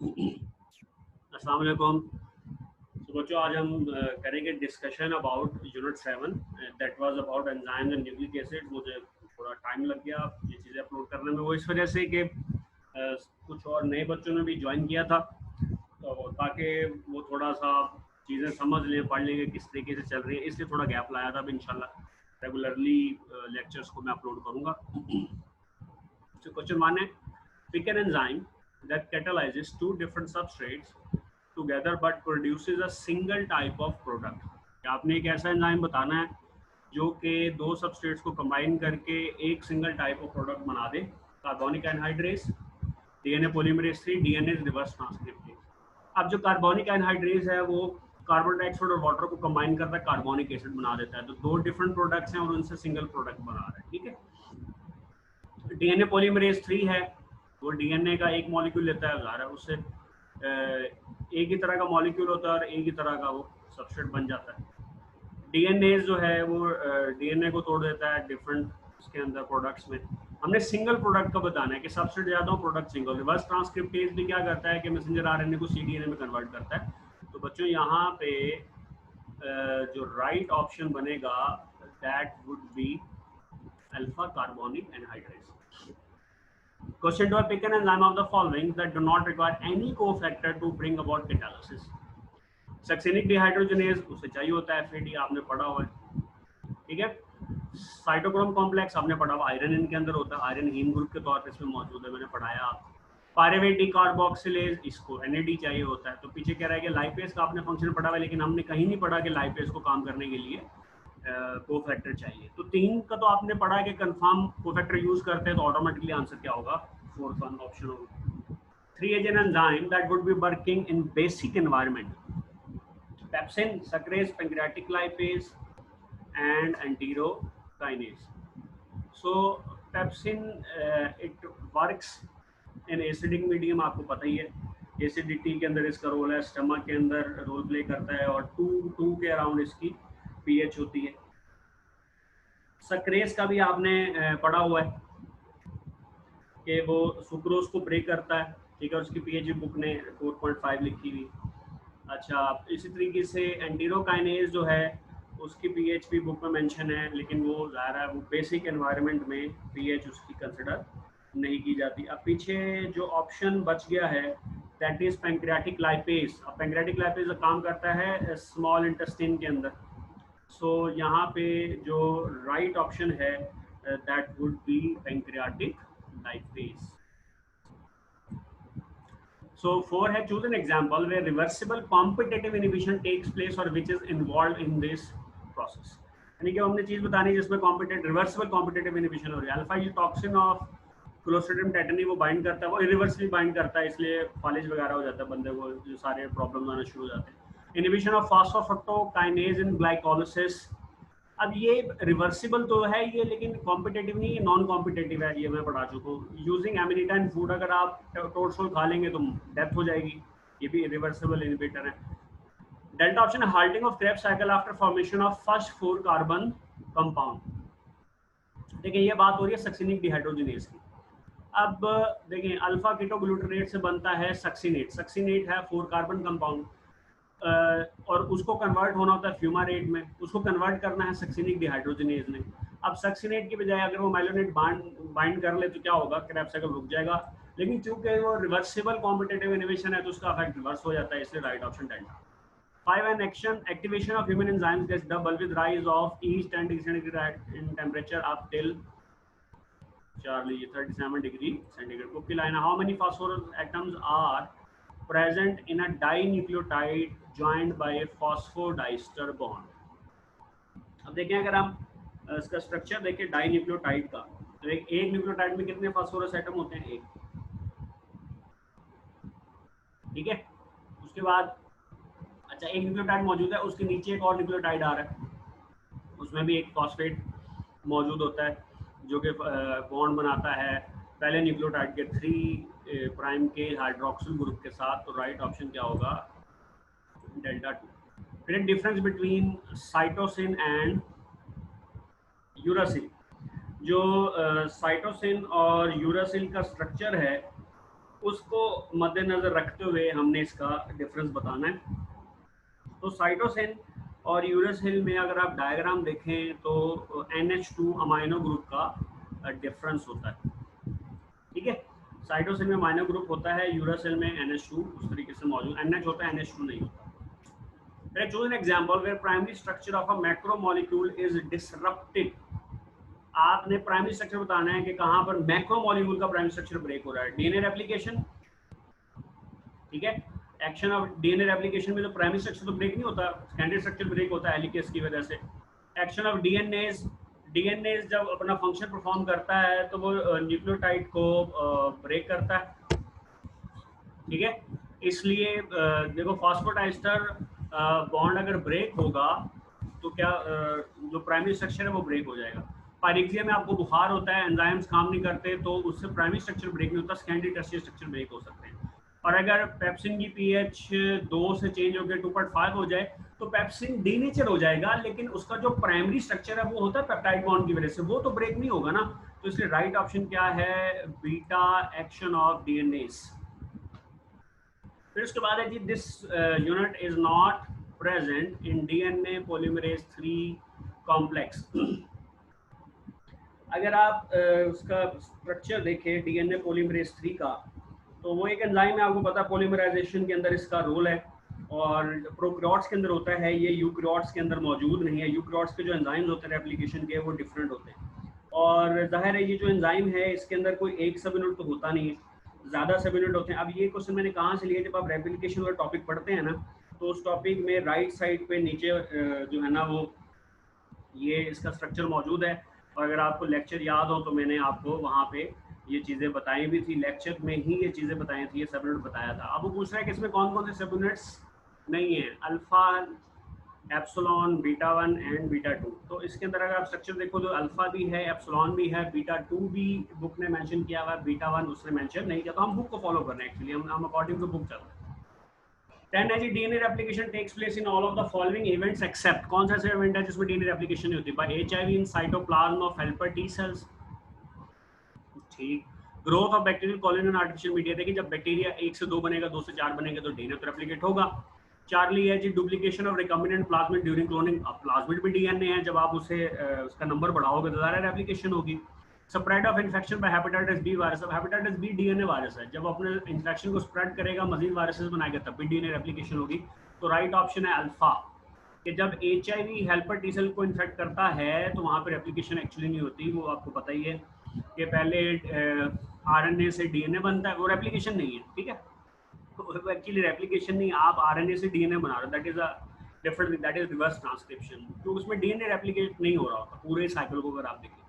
अस्सलाम वालेकुम। तो बच्चों आज हम करेंगे discussion about unit 7 that was about enzymes and nucleic acids. मुझे थोड़ा टाइम लग गया ये चीज़ें अपलोड करने में, वो इस वजह से कि कुछ और नए बच्चों ने भी ज्वाइन किया था, तो ताकि वो थोड़ा सा चीज़ें समझ लें, पढ़ लेंगे किस तरीके से चल रही है, इसलिए थोड़ा गैप लाया था। अब इंशाल्लाह रेगुलरली लेक्चर्स को मैं अपलोड करूँगा। So question 1 है, pick an enzyme that catalyzes two different substrates together but produces a single type of product। आपने एक ऐसा एंजाइम बताना है जो कि दो सबस्ट्रेट्स को कंबाइन करके एक सिंगल टाइप ऑफ प्रोडक्ट बना दे। Carbonic anhydrase, DNA polymerase 3, DNA reverse transcriptase. अब जो कार्बोनिक एनहाइड्रेस है वो कार्बन डाइऑक्साइड और वाटर को कंबाइन करता है, कार्बोनिक एसिड बना देता है। तो दो डिफरेंट प्रोडक्ट्स हैं और उनसे सिंगल प्रोडक्ट बना रहा है। ठीक है, डीएनए पॉलीमरेज 3 है, वो डीएनए का एक मॉलिक्यूल लेता है, ज़ाहिर है उससे एक ही तरह का मॉलिक्यूल होता है और एक ही तरह का वो सबस्ट्रेट बन जाता है। डीएनए जो है वो डीएनए को तोड़ देता है डिफरेंट इसके अंदर प्रोडक्ट्स में। हमने सिंगल प्रोडक्ट का बताना है कि सबस्ट्रेट ज़्यादा हो, प्रोडक्ट सिंगल। रिवर्स ट्रांसक्रिप्टेज भी क्या करता है कि मैसेंजर आरएनए को सीडीएनए में कन्वर्ट करता है। तो बच्चों यहाँ पे जो राइट ऑप्शन बनेगा that would be alpha carbonic anhydrase. Question 2, pick an enzyme of the following that do not require any cofactor to bring about catalysis। Succinic dehydrogenase उसे चाहिए होता है, FAD आपने पढ़ा हुआ है। ठीक है, साइटोक्रोम कॉम्प्लेक्स आपने पढ़ा हुआ, आयरन इनके अंदर होता है, आयरन हीम ग्रुप के तौर पे इसमें मौजूद है, मैंने पढ़ाया। पायरेवेट डिकार्बोक्सिलेज, इसको NAD चाहिए होता है। तो पीछे कह रहा है कि लाइपेज का आपने फंक्शन पढ़ा हुआ है, लेकिन हमने कहीं नहीं पढ़ा कि लाइपेज को काम करने के लिए कोफैक्टर चाहिए। तो 3 का तो आपने पढ़ा है कि कंफर्म कोफैक्टर यूज करते हैं, तो ऑटोमेटिकली आंसर क्या होगा, फोर्थ वन ऑप्शन होगा। 3 is an enzyme that would be working in basic environment: pepsin, sucrase, pancreatic lipase and enterokinase। So pepsin it works in acidic medium, आपको पता ही है acidity के अंदर इसका रोल है, स्टमक के अंदर रोल प्ले करता है और 2 के अराउंड इसकी पीएच होती है। सक्रेस का भी आपने पढ़ा हुआ है कि वो सुक्रोज को ब्रेक करता है। ठीक है, उसकी पीएच बुक ने 4.5 लिखी हुई। अच्छा, इसी तरीके से एंटीरोकाइनेज जो है उसकी पीएच भी बुक में मेंशन है, लेकिन वो ज़ाहिर है वो बेसिक एनवायरनमेंट में पीएच उसकी कंसिडर नहीं की जाती। अब पीछे जो ऑप्शन बच गया है दैट इज पैंक्रियाटिक लाइपेज। अब पैंक्रियाटिक लाइपेज काम करता है स्मॉल इंटेस्टाइन के अंदर। सो यहाँ पे जो राइट ऑप्शन है that would be pancreatic lipase. So 4 है, choose an example where reversible competitive inhibition takes place or which is involved in this process। यानी कि हमने चीज बतानी है जिसमें रिवर्सिबल कॉम्पिटेटिव इनहिबिशन हो रही है। Alpha toxin of Clostridium tetani वो बाइंड करता है, वो इरिवर्सिबली बाइंड करता है, इसलिए फालिज वगैरह हो जाता है बंदे को, जो सारे प्रॉब्लम आना शुरू हो जाते हैं। Inhibition of फॉस्फोफ्रक्टोकाइनेज in glycolysis. अब ये रिवर्सिबल तो है ये, लेकिन कॉम्पिटेटिव नहीं, ये नॉन कॉम्पिटेटिव है, ये मैं पढ़ा चुका हूँ। यूजिंग एमिनिटा इन फूड, अगर आप टोटसोल खा लेंगे तो डेथ हो जाएगी, ये भी रिवर्सिबल इनहिबिटर है। Delta option, halting of Krebs cycle after formation of first 4 carbon compound. देखिए ये बात हो रही है सक्सिनिक डिहाइड्रोजनेज की। अब देखिए अल्फा कीटोग्लूटरेट से बनता है सक्सिनेट। सक्सिनेट है 4 कार्बन कंपाउंड और उसको कन्वर्ट होना होता है फ्यूमारेट में, उसको कन्वर्ट करना है सक्सिनिक डिहाइड्रोजनेज ने। अब सक्सिनेट की बजाय अगर वो माइलोनेट बाइंड कर ले तो क्या होगा, क्रेब साइकिल रुक जाएगा। लेकिन चूंकि वो रिवर्सिबल कॉम्पिटेटिव इनहिबिशन है तो उसका इफेक्ट रिवर्स हो जाता है, इसलिए right option delta. 5 an activation of human enzymes gets double with rise of each 10 degree centigrade in temperature up till Charlie 37 degree centigrade। Cookie line, how many phosphorus atoms are present in a dinucleotide joined by a phosphodiester bond। अब देखें अगर हम इसका structure देखें dinucleotide का, तो एक nucleotide में कितने फास्फोरस एटम होते हैं, एक। ठीक है, उसके बाद अच्छा एक न्यूक्लियोटाइड मौजूद है, उसके नीचे एक और न्यूक्लियोटाइड आ रहा है, उसमें भी एक फॉस्फेट मौजूद होता है जो कि बॉन्ड बनाता है पहले न्यूक्लियोटाइड के 3 प्राइम के हाइड्रोक्सिल ग्रुप के साथ। तो राइट ऑप्शन क्या होगा, डेल्टा 2। फिर difference between cytosine and uracil. जो साइटोसिन और यूरासिल का स्ट्रक्चर है उसको मद्देनजर रखते हुए हमने इसका डिफरेंस बताना है। तो साइटोसिन और यूरासिल में अगर आप डायग्राम देखें तो NH2 अमाइनो ग्रुप का डिफरेंस होता है, ठीक है। साइटोसिन में अमाइनो ग्रुप होता है, यूरासिल में NH2 उस तरीके से मौजूद, NH होता है, NH2 नहीं होता। Let's choose an example where primary structure of a macromolecule is disrupted. आपने प्राइमरी स्ट्रक्चर बताना है कि कहां पर मैक्रोमोलिक्यूल का प्राइमरी स्ट्रक्चर ब्रेक हो रहा है। डीएनए रेप्लिकेशन, ठीक है। एक्शन ऑफ डीएनए रेप्लिकेशन में तो प्राइमरी स्ट्रक्चर तो ब्रेक नहीं होता, सेकेंडरी स्ट्रक्चर ब्रेक होता है हेलिकेज की वजह से। एक्शन ऑफ डीएनए जब अपना फंक्शन परफॉर्म करता है तो वो न्यूक्लियोटाइड को ब्रेक करता है, ठीक है। इसलिए देखो फॉस्फोडाइस्टर बॉन्ड अगर ब्रेक होगा तो क्या जो प्राइमरी स्ट्रक्चर है वो ब्रेक हो जाएगा। पायरेक्सिया में आपको बुखार होता है, एंजाइम्स काम नहीं करते तो उससे प्राइमरी स्ट्रक्चर ब्रेक नहीं होता, सेकेंडरी टर्शियरी स्ट्रक्चर ब्रेक हो सकते हैं। और अगर पेप्सिन की पीएच 2 से चेंज होकर 2.5 हो जाए तो पेप्सिन डीनेचर हो जाएगा, लेकिन उसका जो प्राइमरी स्ट्रक्चर है वो होता है पेप्टाइड बॉन्ड की वजह से, वो तो ब्रेक नहीं होगा ना। तो इसलिए राइट ऑप्शन क्या है, बीटा एक्शन ऑफ डीएनएस। फिर उसके बाद है जी this unit is not present in DNA polymerase 3 complex. अगर आप उसका स्ट्रक्चर देखें डीएनए पॉलीमरेज 3 का, तो वो एक एंजाइम है, आपको पता है पॉलीमराइजेशन के अंदर इसका रोल है, और प्रोकैरियोट्स के अंदर होता है, ये यूकैरियोट्स के अंदर मौजूद नहीं है। यूकैरियोट्स के जो एंजाइम्स होते हैं रेप्लिकेशन के वो डिफरेंट होते हैं, और जाहिर है ये जो एंजाइम है इसके अंदर कोई एक सब यूनिट तो होता नहीं है, ज़्यादा सब यूनिट होते हैं। अब ये क्वेश्चन मैंने कहाँ से लिया, जब आप रेप्लिकेशन वाला टॉपिक पढ़ते हैं ना, तो उस टॉपिक में राइट साइड पे नीचे जो है ना वो ये इसका स्ट्रक्चर मौजूद है, और अगर आपको लेक्चर याद हो तो मैंने आपको वहाँ पे ये चीज़ें बताई भी थी, लेक्चर में ही ये चीज़ें बताई थी, ये सब यूनिट बताया था। अब वो पूछ रहा है कि इसमें कौन कौन से सब यूनिट्स नहीं है, alpha, epsilon, beta 1 and beta 2। तो इसके अंदर अगर आप स्ट्रक्चर देखो तो अल्फा भी है, एप्सिलॉन भी है, बीटा 2 भी बुक ने मेंशन किया हुआ है, बीटा 1 उसने मेंशन नहीं किया। तो हम बुक को फॉलो कर रहे हैं, एक्चुअली हम अकॉर्डिंग टू बुक चल रहे हैं। 10 है जी DNA replication takes place in all of the following events except. कौन सा ऐसा इवेंट है जिसमें डीएनए रेप्लिकेशन नहीं होती, by HIV in cytoplasm of helper T cells, ठीक। Growth of bacterial colony in artificial media, देखिए जब बैक्टीरिया 1 से 2 बनेगा, 2 से 4 बनेगा तो डीएनए तो रेप्लिकेट होगा। चार्ली है जी duplication of recombinant plasmid during cloning. अब प्लाज्मिड भी डीएनए है, जब आप उसे उसका नंबर बढ़ाओगे तो ज़्यादा रेप्लिकेशन होगी। Spread of infection by hepatitis B virus. अब हेपेटाइटिस बी डीएनए वायरस है, जब अपने इन्फेक्शन को स्प्रेड करेगा, मजीद वायरसेस बनाएगा, तब भी डीएनए रेप्लिकेशन होगी। तो राइट ऑप्शन है अल्फा, कि जब एचआईवी हेल्पर टी सेल को इन्फेक्ट करता है तो वहाँ पे रेप्लिकेशन एक्चुअली नहीं होती, वो आपको पता ही है कि पहले आरएनए से डीएनए बनता है, वो रेप्लिकेशन नहीं है, ठीक है। तो एक्चुअली रेप्लिकेशन नहीं, आप आरएनए से डीएनए बना रहे हो, that is a different, that is reverse transcription. तो उसमें डीएनए रेप्लिकेट नहीं हो रहा होता पूरे साइकिल को, अगर आप देखें।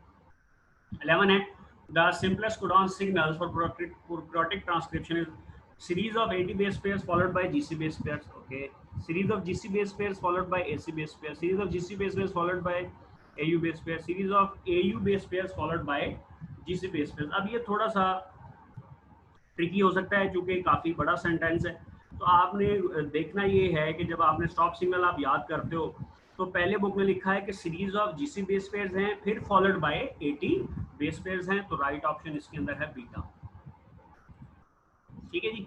11 है the simplest codon signals for prokaryotic transcription is series of AT base pairs followed by GC base pairs. Okay, series of GC base pairs followed by AC base pairs, series of GC base pairs followed by AU base pairs, series of AU base pairs followed by GC base pairs. अब ये थोड़ा सा tricky हो सकता है क्योंकि काफ़ी बड़ा सेंटेंस है, तो आपने देखना ये है कि जब आपने स्टॉप सिग्नल आप याद करते हो तो पहले बुक में लिखा है कि series of GC base pairs हैं, फिर फॉलोड बाय 80 बेस पेयर्स हैं, तो राइट ऑप्शन इसके अंदर है बीटा, ठीक है जी।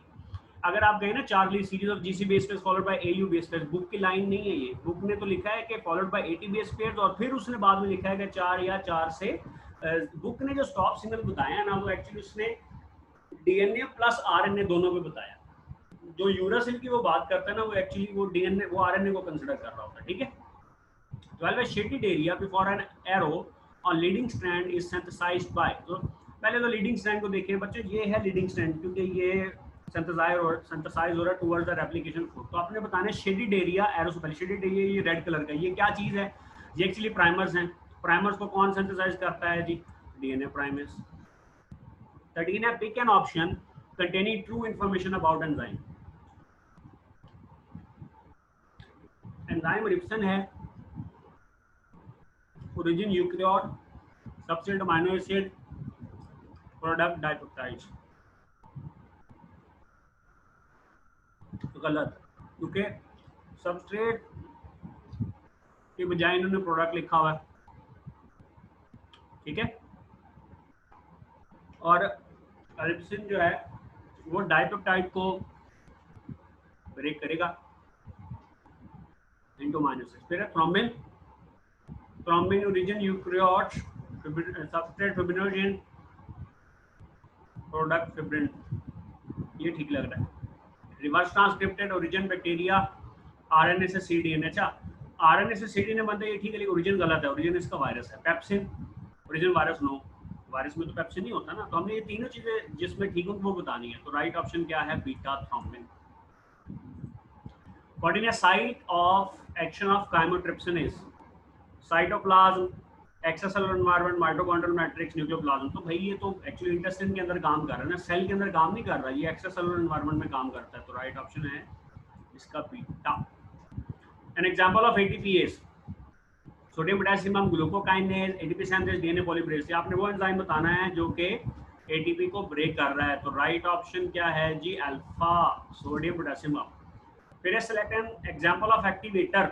अगर आप गए ना Charlie series of GC base pairs followed by AU base pairs, book की लाइन नहीं है ये, बुक ने तो लिखा है कि फॉलोड बाय 80 बेस पेयर्स, और फिर उसने बाद में लिखा है कि 4 या 4 से। बुक ने जो स्टॉप सिग्नल बताया ना वो एक्चुअली उसने डीएनए प्लस आरएनए दोनों पे बताया। जो यूरासिल की वो बात करता है ना, वो एक्चुअली वो डीएनए वो आरएनए को कंसीडर कर रहा होता है, ठीक है। 12 shaded area before an arrow on leading strand is synthesized by। तो पहले तो लीडिंग स्ट्रैंड को देखिए बच्चों, ये है लीडिंग स्ट्रैंड क्योंकि ये सिंथेसाइज हो रहा है टुवर्ड्स द रेप्लिकेशन फूड। तो आपने बताना है शेडेड एरिया, एरो से पहले शेडेड एरिया ये रेड कलर का, ये क्या चीज है, ये एक्चुअली प्राइमर्स हैं। प्राइमर्स को कौन सिंथेसाइज करता है जी, डीएनए प्राइमर्स। 13 है pick an option containing true information about enzyme। Enzyme trypsin है, origin eukaryote, substrate amino acid, product dipeptides। तो गलत, क्योंकि सबस्ट्रेट के बजाय इन्होंने प्रोडक्ट लिखा हुआ है, ठीक है। और रिप्सिन जो है वो डाइपेप्टाइड को ब्रेक करेगा into -6. फिर है thrombin, thrombin origin eukaryotes, substrate fibrinogen, product fibrin, ये ठीक लग रहा है। Reverse transcripted origin bacteria, RNA से सीडीएनए। अच्छा, आरएनए से सीडीएनए बनता है ये ठीक है, लेकिन ओरिजिन गलत है, ओरिजिन इसका वायरस है। Pepsin, origin virus no, virus में तो पेप्सिन नहीं होता ना। तो हमने ये तीनों चीजें जिसमें ठीक हो वो बतानी है। तो राइट ऑप्शन क्या है, beta thrombin. What is a site of action of chymotrypsin is cytoplasm, extracellular environment, mitochondrial matrix, nucleoplasm। तो भाई ये तो एक्चुअली इंटेस्टाइन के अंदर काम कर रहा है ना, सेल के अंदर काम नहीं कर रहा, ये एक्स्ट्रासेलुलर एनवायरनमेंट में काम करता है। तो राइट ऑप्शन है इसका beta. N example of ATPase, sodium potassium glucokinase, ATP synthase, DNA polymerase. आपने वो एंजाइम बताना है जो कि एटीपी को ब्रेक कर रहा है। तो राइट ऑप्शन क्या है जी, अल्फा सोडियम पोटेशियम। फिर select an example of activator,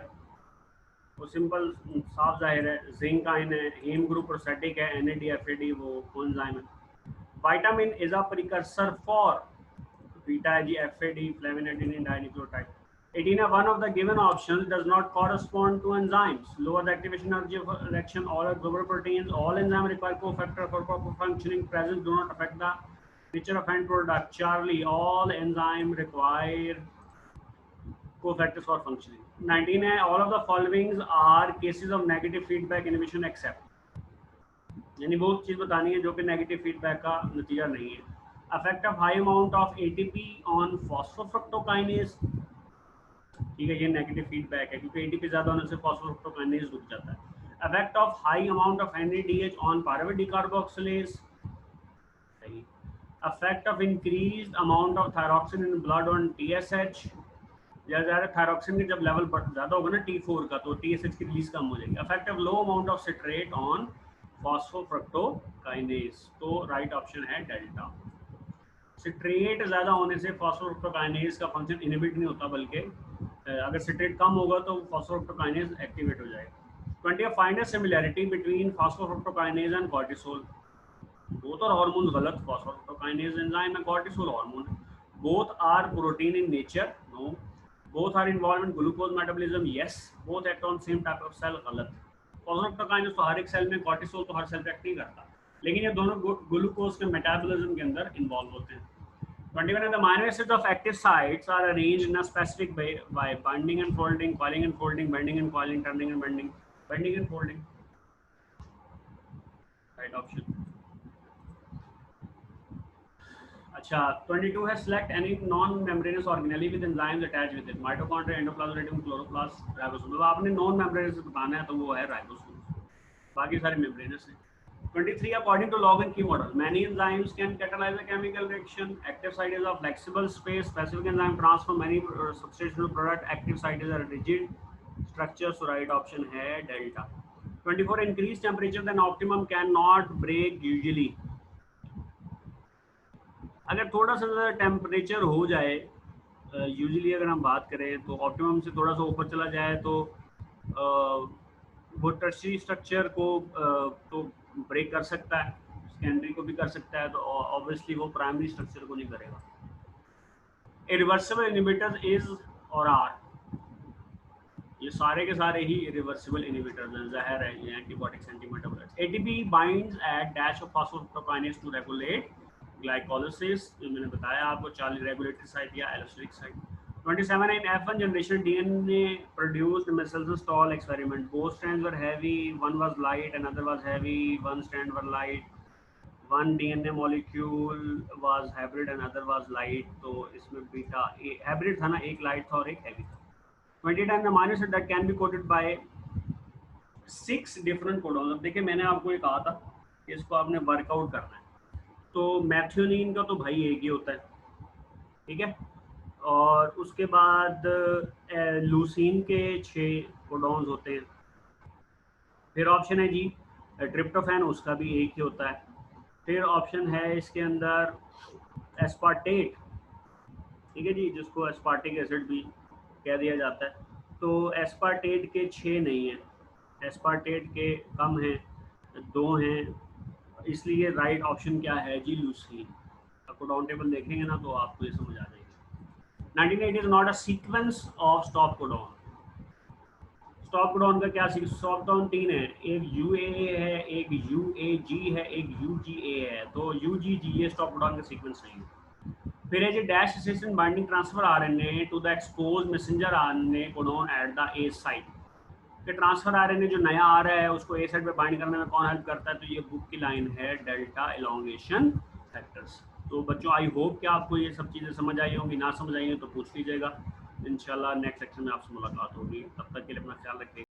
वो सिंपल साफ जाहिर है, जिंक आयन है, हीम ग्रुप प्रोस्टैटिक है, एनएडीएफएडी वो एंजाइम है। Vitamin is a precursor for beta है जी, FAD, flavin, adenine, dinucleotide. 18 one of the given options does not correspond to enzymes. Lower the activation energy of reaction, all absorbable proteins, all enzymes require cofactor for proper functioning, presence do not affect the nature of end product. Charlie, all enzymes require cofactors for functioning. 19 है, all of the following are cases of negative feedback inhibition except, यानी वो चीज बतानी है जो कि negative feedback का नतीजा नहीं है। Affect of high amount of ATP on फॉस्फोफ्रक्टोकाइनेज, ठीक है, ये नेगेटिव फीडबैक है क्योंकि एटीपी ज्यादा होने से फॉस्फोफ्रक्टोकाइनेज रुक जाता है। Affect of high amount of NADH on pyruvate decarboxylase, सही। Affect of increased amount of thyroxine in blood on TSH, ज़्यादा थायरॉक्सिन की जब लेवल ज़्यादा होगा ना T4 का, तो टीएसएच की रिलीज कम हो जाएगी। Affect of low amount of citrate on फॉस्फोफ्रक्टोकाइनेज, तो राइट ऑप्शन है डेल्टा। सिट्रेट ज़्यादा होने से फॉस्फोफ्रक्टोकाइनेज का फंक्शन इनहिबिट नहीं होता, बल्कि अगर सिट्रेट कम होगा तो फॉस्फोफ्रक्टोकाइनेज एक्टिवेट हो जाएगा। 20 find a similarity between phosphofructokinase and cortisol. Both are hormone गलत, फॉस्फोफ्रक्टोकाइनेज एंजाइम है, कॉर्टिसोल हार्मोन है। Both are protein in nature, no. Both are involved in glucose metabolism, yes. Both act on same type of cell, गलत। फॉस्फोफ्रक्टोकाइनेज तो हर एक cell में, cortisol तो हर cell पे act नहीं करता, लेकिन ये दोनों ग्लूकोज के मेटाबॉलिज्म के अंदर इन्वॉल्व होते हैं। 21 the amino acids of active sites are arranged in a specific way by binding and folding, coiling and folding, bending and coiling, turning and bending, bending and folding. Right option. अच्छा, 22 है, select any non-membranous organelle with enzymes attached with it. Mitochondria, endoplasm, reticulum, chloroplast, ribosome। आपने non membranes बताना है तो वो है ribosome, बाकी सारे मेम्ब्रेनस हैं। 23 according to log and key model, many enzymes can catalyze a chemical reaction. Active site is a flexible space, specific enzyme transfer many substrates to product. Active site is a rigid structure, so right option है delta। 24 increased temperature than optimum cannot break usually। अगर थोड़ा सा ज़्यादा temperature हो जाए, usually अगर हम बात करें तो ऑप्टिमम से थोड़ा सा ऊपर चला जाए तो वो टर्शियरी स्ट्रक्चर को तो ब्रेक कर सकता है, सेकेंडरी को भी कर सकता है, तो ऑब्वियसली वो प्राइमरी स्ट्रक्चर को नहीं करेगा। इरिवर्सिबल इनहिबिटर्स इज और आर, ये सारे के सारे ही इरिवर्सिबल इनहिबिटर्स हैं, जहर है, ये antibiotics, antimetabolites. ATP binds at dash of phosphofructokinase to regulate glycolysis, जो मैंने बताया आपको, 40 रेगुलेटरी साइट या allosteric site. 27 in F1 generation DNA produced Messelson-Stall experiment. Both strands were heavy, one was light, another was heavy, one strand were light, one DNA molecule was hybrid, another was light। तो इसमें beta hybrid था ना, एक light था और एक heavy था। 20 times the amino acid that can be coded by 6 different codons। अब देखिए मैंने आपको ये कहा था कि इसको आपने वर्कआउट करना है, तो मैथियोनिन का तो भाई एक ही होता है, ठीक है, और उसके बाद लूसीन के 6 कोडॉन्स होते हैं। फिर ऑप्शन है जी ट्रिप्टोफैन, उसका भी एक ही होता है। फिर ऑप्शन है इसके अंदर एस्पार्टेट, ठीक है जी, जिसको एस्पार्टिक एसिड भी कह दिया जाता है। तो एस्पार्टेट के 6 नहीं हैं, एस्पार्टेट के कम हैं, 2 हैं, इसलिए राइट ऑप्शन क्या है जी, लूसीन। कोडॉन टेबल देखेंगे ना तो आपको ये समझ आ जाएगी। 1980 is not a sequence of stop codon. Stop codon का क्या स्टॉप कोडॉन 3 है, एक UAA है, एक UAG है, एक UGA है। तो UGG ये स्टॉप कोडॉन का सीक्वेंस नहीं है। फिर है जी dash assistant binding transfer RNA to the expose messenger RNA codon at the A site. कि ट्रांसफर RNA जो नया आ रहा है उसको A साइट पे बाइंड करने में कौन हेल्प करता है, तो ये बुक की लाइन है डेल्टा एलोंगेशन फैक्टर्स। तो बच्चों आई होप कि आपको ये सब चीज़ें समझ आई होंगी, ना समझ आई हो तो पूछ लीजिएगा। इंशाल्लाह नेक्स्ट सेक्शन में आपसे मुलाकात होगी, तब तक के लिए अपना ख्याल रखिएगा।